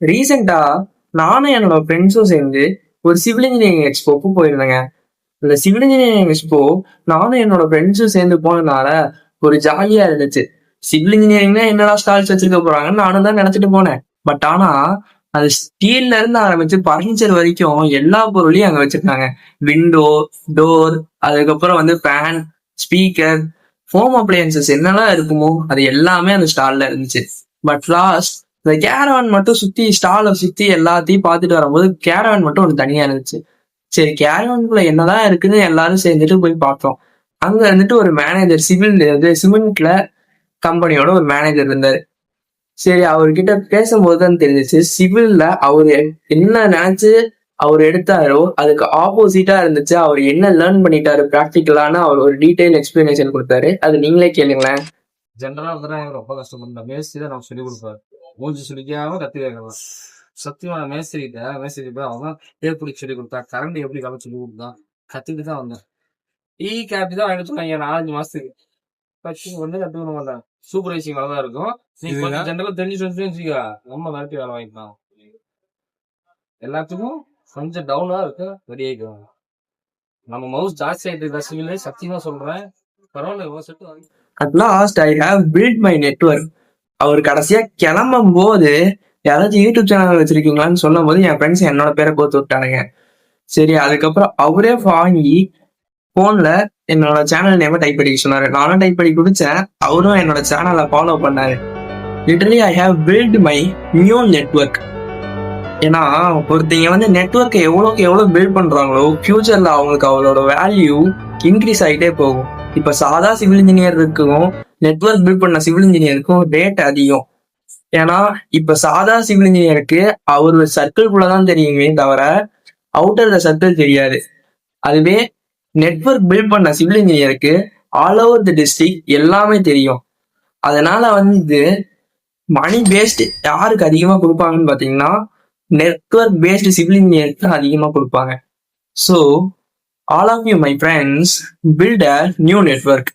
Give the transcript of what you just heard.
ரீசெண்டா நானும் என்னோட ஃப்ரெண்ட்ஸும் சேர்ந்து ஒரு சிவில் இன்ஜினியரிங் எக்ஸ்போக்கு போயிருந்தேங்க. இந்த சிவில் இன்ஜினியரிங் எக்ஸ்போ நானும் என்னோட ஃப்ரெண்ட்ஸும் சேர்ந்து போனதுனால ஒரு ஜாலியா இருந்துச்சு. சிவில் இன்ஜினியரிங்னா என்னடா ஸ்டால்ஸ் வச்சிருக்க போறாங்கன்னு நானும் தான் நினைச்சிட்டு போனேன். பட் ஆனா அது ஸ்டீல்ல இருந்து ஆரம்பிச்சு பர்னிச்சர் வரைக்கும் எல்லா பொருளையும் அங்க வச்சிருக்காங்க. விண்டோ, டோர், அதுக்கப்புறம் வந்து ஃபேன், ஸ்பீக்கர், ஹோம் அப்ளையன்சஸ் என்னெல்லாம் இருக்குமோ அது எல்லாமே அந்த ஸ்டால்ல இருந்துச்சு. பட் லாஸ்ட் இந்த கேரவான் மட்டும் சுத்தி ஸ்டாலை சுத்தி எல்லாத்தையும் பார்த்துட்டு வரும்போது கேரவான் மட்டும் ஒன்று தனியா இருந்துச்சு. சரி, கேரவான்குள்ள என்னதான் இருக்குன்னு எல்லாரும் சேர்ந்துட்டு போய் பார்த்தோம். அங்க இருந்துட்டு ஒரு மேனேஜர், சிமெண்ட்ல கம்பெனியோட ஒரு மேனேஜர் இருந்தாரு. சரி, அவர்கிட்ட பேசும்போது தான் தெரிஞ்சிச்சு சிவில்ல அவரு என்ன நினைச்சு அவர் எடுத்தாரோ அதுக்கு ஆப்போசிட்டா இருந்துச்சு. அவர் என்ன லேர்ன் பண்ணிட்டாரு ப்ராக்டிக்கலான அவர் ஒரு டீடைல் எக்ஸ்பிளனேஷன் கொடுத்தாரு. அது நீங்களே கேளுங்களேன். ஜென்ரலா இருந்தா ரொம்ப கஷ்டப்பட்ட மேஸ்திரி தான் நம்ம சொல்லிக் கொடுப்பாரு. மூஞ்சி சுளிக்காம கத்து கேட்கலாம். சத்தியமான மேஸ்திரி போய் அவங்க டேப் பிடிச்சி சொல்லி கொடுத்தா, கரண்ட் எப்படி கலந்து சொல்லி கொடுத்தா, கத்துக்கிட்டு தான் வந்தேன். கேபி தான் எடுத்துருவாங்க 4-5 மாசத்துக்கு. ஒண்ணு கத்துக்க மாட்டாங்க. சூப்பர்வைசிங் வேலை தான் இருக்கும். நீங்க ஜென்ரலா தெரிஞ்சுட்டு வச்சுக்கா நம்ம விரட்டி வேலை வாங்கிக்கலாம். எல்லாத்துக்கும் கொஞ்சம் டவுனா இருக்கு, ரெடி ஆயிக்குவாங்க. நம்ம மவுஸ் ஜாஸ்தி ஆயிட்டு சிவிலே சத்தியமா சொல்றேன். பரவாயில்ல செட்டு வாங்கி. At last I have built my network. அவர் கடைசியா கிளம்பும் போது யாராச்சும் யூடியூப் சேனல் வச்சிருக்கீங்களான்னு சொல்லும் போது என் ஃப்ரெண்ட்ஸ் என்னோட பேரை கோத்து விட்டானுங்க. சரி, அதுக்கப்புறம் அவரே வாங்கி போன்ல என்னோட சேனல் நேம டைப் பண்ணி சொன்னாரு. நானும் டைப் பண்ணி குடிச்சேன். அவரும் என்னோட சேனலை ஃபாலோ பண்ணாரு. Literally I have built my new network. ஏன்னா ஒருத்தங்க வந்து நெட்வொர்க்கை எவ்வளோக்கு எவ்வளோ பில்ட் பண்றாங்களோ ஃபியூச்சர்ல அவங்களுக்கு அவங்களோட வேல்யூ இன்க்ரீஸ் ஆகிட்டே போகும். இப்ப சாதா சிவில் இன்ஜினியருக்கும் நெட்வொர்க் பில்ட் பண்ண சிவில் இன்ஜினியருக்கும் ரேட் அதிகம். ஏன்னா இப்ப சாதா சிவில் இன்ஜினியருக்கு அவர் சர்க்கிள்குள்ளதான் தெரியுமே தவிர அவுட்டர் த சர்க்கிள் தெரியாது. அதுவே நெட்வொர்க் பில்ட் பண்ண சிவில் இன்ஜினியருக்கு ஆல் ஓவர் த டிஸ்ட்ரிக்ட் எல்லாமே தெரியும். அதனால வந்து மணி பேஸ்ட் யாருக்கு அதிகமா கொடுப்பாங்கன்னு பாத்தீங்கன்னா நெட்வொர்க் பேஸ்டு சிவில் இன்ஜினியருக்கு தான் அதிகமா கொடுப்பாங்க. So all of you my friends build a new network.